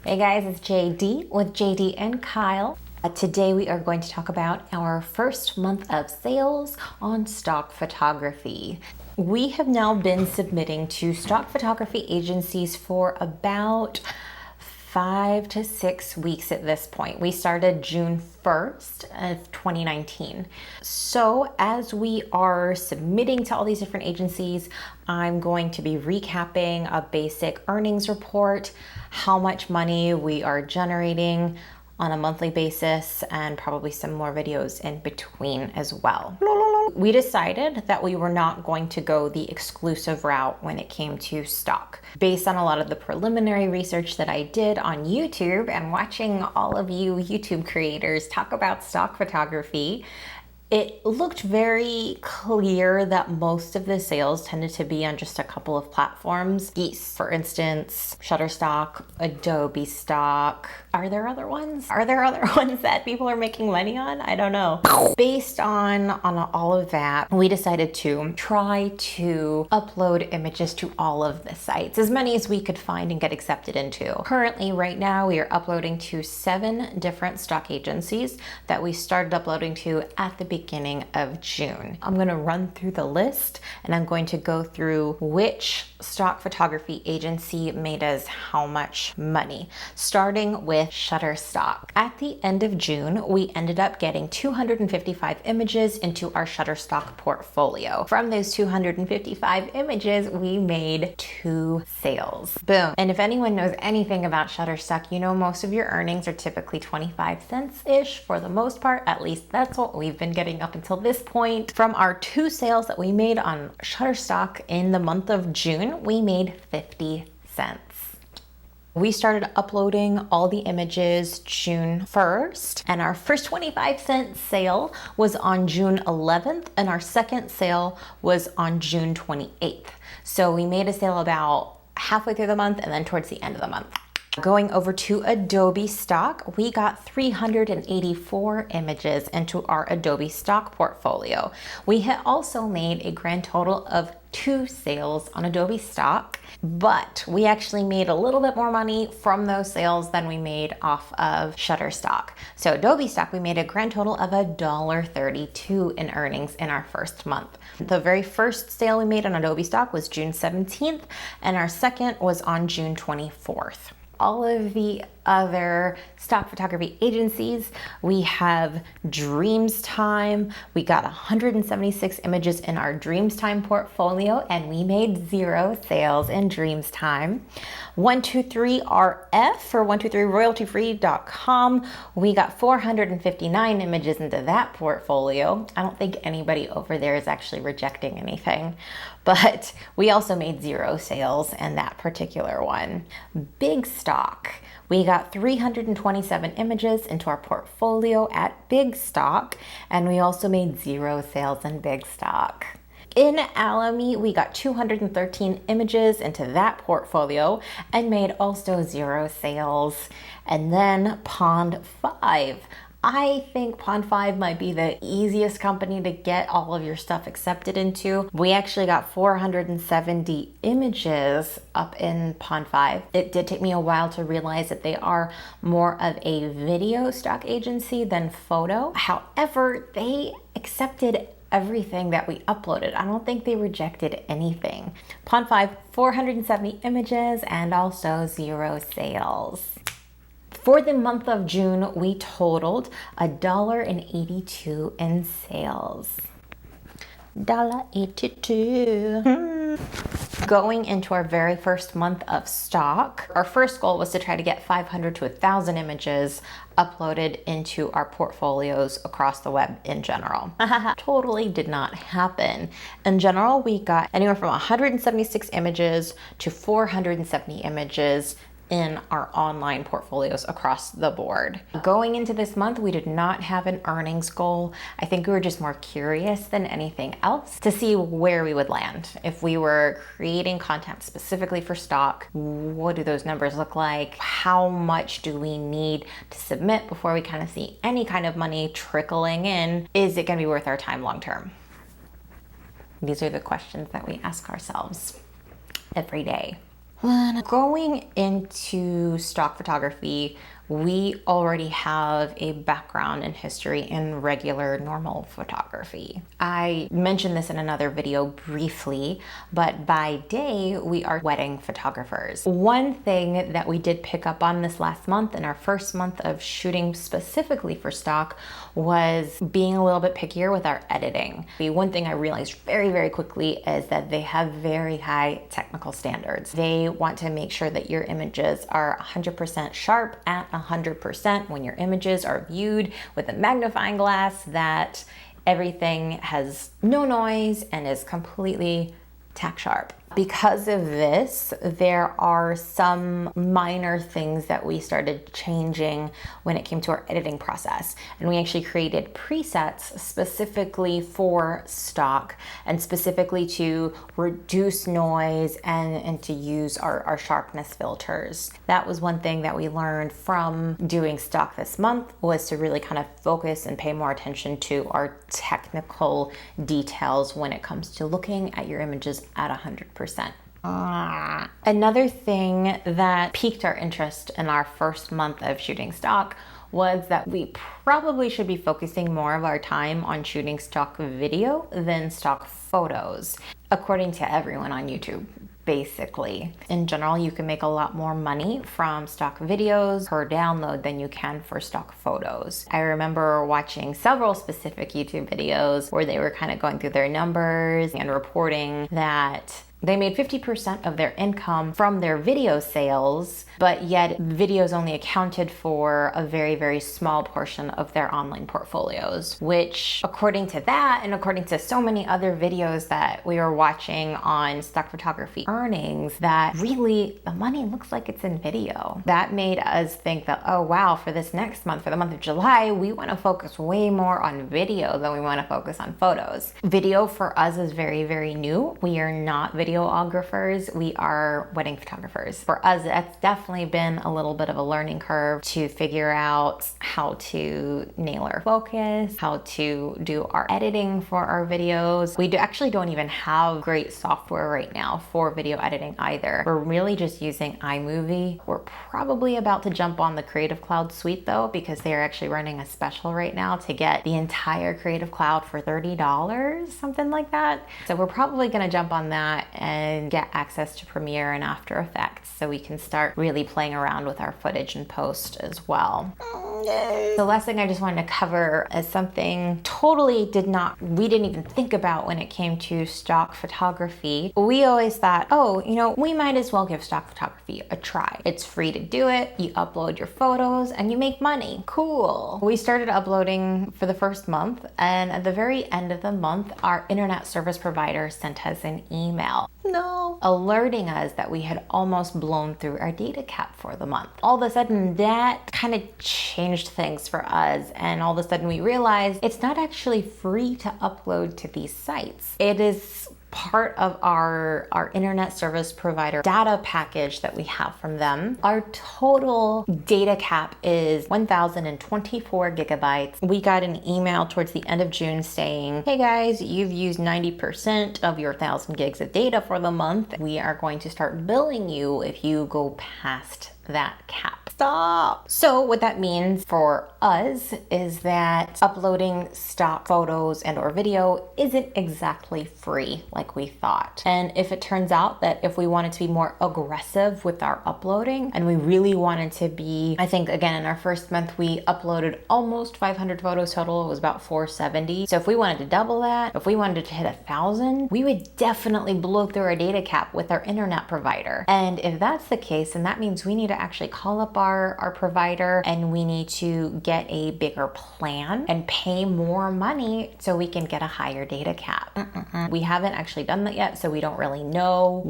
Hey guys, it's JD with JD and Kyle. Today we are going to talk about our first month of sales on stock photography. We have now been submitting to stock photography agencies for about 5 to 6 weeks at this point. We started June 1st of 2019. So as we are submitting to all these different agencies, I'm going to be recapping a basic earnings report, how much money we are generating on a monthly basis, and probably some more videos in between as well. We decided that we were not going to go the exclusive route when it came to stock. Based on a lot of the preliminary research that I did on YouTube and watching all of you YouTube creators talk about stock photography, it looked very clear that most of the sales tended to be on just a couple of platforms. For instance, Shutterstock, Adobe Stock. Are there other ones? Are there other ones that people are making money on? I don't know. Based on all of that, we decided to try to upload images to all of the sites, as many as we could find and get accepted into. Currently, right now, we are uploading to 7 different stock agencies that we started uploading to at the beginning of June. I'm going to run through the list and I'm going to go through which stock photography agency made us how much money, starting with Shutterstock. At the end of June, we ended up getting 255 images into our Shutterstock portfolio. From those 255 images, we made 2 sales. Boom. And if anyone knows anything about Shutterstock, you know most of your earnings are typically 25 cents-ish for the most part. At least that's what we've been getting up until this point. From our 2 sales that we made on Shutterstock in the month of June, we made 50 cents. We started uploading all the images June 1st, and our first 25-cent sale was on June 11th, and our second sale was on June 28th. So we made a sale about halfway through the month and then towards the end of the month. Going over to Adobe Stock, we got 384 images into our Adobe Stock portfolio. We had also made a grand total of 2 sales on Adobe Stock, but we actually made a little bit more money from those sales than we made off of Shutterstock. So Adobe Stock, we made a grand total of $1.32 in earnings in our first month. The very first sale we made on Adobe Stock was June 17th, and our second was on June 24th. All of the other stock photography agencies, we have Dreamstime. We got 176 images in our Dreamstime portfolio and we made 0 sales in Dreamstime. 123RF for 123royaltyfree.com. We got 459 images into that portfolio. I don't think anybody over there is actually rejecting anything, but we also made 0 sales in that particular one. Big Stock. We got 327 images into our portfolio at Big Stock, and we also made 0 sales in Big Stock. In Alamy, we got 213 images into that portfolio and made also 0 sales. And then Pond 5. I think Pond 5 might be the easiest company to get all of your stuff accepted into. We actually got 470 images up in Pond 5. It did take me a while to realize that they are more of a video stock agency than photo. However, they accepted everything that we uploaded. I don't think they rejected anything. Pond 5, 470 images and also 0 sales. For the month of June, we totaled $1.82 in sales. $1.82. Going into our very first month of stock, our first goal was to try to get 500 to 1,000 images uploaded into our portfolios across the web in general. Totally did not happen. In general, we got anywhere from 176 images to 470 images in our online portfolios across the board. Going into this month, we did not have an earnings goal. I think we were just more curious than anything else to see where we would land. If we were creating content specifically for stock, what do those numbers look like? How much do we need to submit before we kind of see any kind of money trickling in? Is it gonna be worth our time long term? These are the questions that we ask ourselves every day. When going into stock photography, we already have a background and history in regular normal photography. I mentioned this in another video briefly, but by day we are wedding photographers. One thing that we did pick up on this last month, in our first month of shooting specifically for stock, was being a little bit pickier with our editing. The one thing I realized very, very quickly is that they have very high technical standards. They want to make sure that your images are 100% sharp at 100% when your images are viewed with a magnifying glass, that everything has no noise and is completely tack sharp. Because of this, there are some minor things that we started changing when it came to our editing process. And we actually created presets specifically for stock and specifically to reduce noise and to use our sharpness filters. That was one thing that we learned from doing stock this month, was to really kind of focus and pay more attention to our technical details when it comes to looking at your images at 100%. Another thing that piqued our interest in our first month of shooting stock was that we probably should be focusing more of our time on shooting stock video than stock photos, according to everyone on YouTube. Basically, in general, you can make a lot more money from stock videos per download than you can for stock photos. I remember watching several specific YouTube videos where they were kind of going through their numbers and reporting that they made 50% of their income from their video sales, but yet videos only accounted for a very, very small portion of their online portfolios, which, according to that, and according to so many other videos that we were watching on stock photography earnings, that really the money looks like it's in video. That made us think that, oh wow, for this next month, for the month of July, we want to focus way more on video than we want to focus on photos. Video for us is very, very new. We are not videographers, we are wedding photographers. For us, that's definitely been a little bit of a learning curve to figure out how to nail our focus, how to do our editing for our videos. We actually don't even have great software right now for video editing either. We're really just using iMovie. We're probably about to jump on the Creative Cloud suite though, because they are actually running a special right now to get the entire Creative Cloud for $30, something like that. So we're probably gonna jump on that and get access to Premiere and After Effects so we can start really playing around with our footage and post as well. The last thing I just wanted to cover is something we didn't even think about when it came to stock photography. We always thought, oh, we might as well give stock photography a try. It's free to do it. You upload your photos and you make money. Cool. We started uploading for the first month, and at the very end of the month, our internet service provider sent us an email. Alerting us that we had almost blown through our data cap for the month. All of a sudden, that kind of changed things for us, and all of a sudden we realized it's not actually free to upload to these sites. It is part of our internet service provider data package that we have from them. Our total data cap is 1,024 gigabytes. We got an email towards the end of June saying, hey guys, you've used 90% of your 1,000 gigs of data for the month. We are going to start billing you if you go past that cap. Stop. So what that means for us is that uploading stock photos and or video isn't exactly free like we thought. And if it turns out that if we wanted to be more aggressive with our uploading and we really wanted to be, I think again in our first month we uploaded almost 500 photos total. It was about 470. So if we wanted to double that, if we wanted to hit 1,000, we would definitely blow through our data cap with our internet provider. And if that's the case, then that means we need to actually call up our provider and we need to get a bigger plan and pay more money so we can get a higher data cap. We haven't actually done that yet, so we don't really know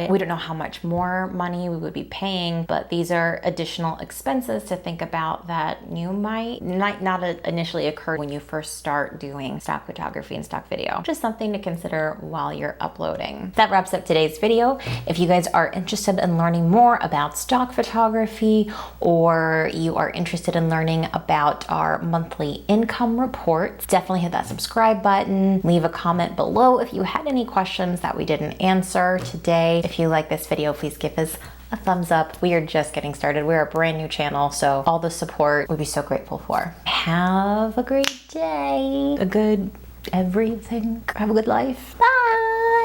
we don't know how much more money we would be paying, but these are additional expenses to think about that you might not initially occur when you first start doing stock photography and stock video. Just something to consider while you're uploading. That wraps up today's video. If you guys are interested in learning more about stock photography, or you are interested in learning about our monthly income reports, definitely hit that subscribe button. Leave a comment below if you had any questions that we didn't answer today. If you like this video, please give us a thumbs up. We are just getting started. We're a brand new channel, so all the support we'd be so grateful for. Have a great day, a good everything. Have a good life. Bye.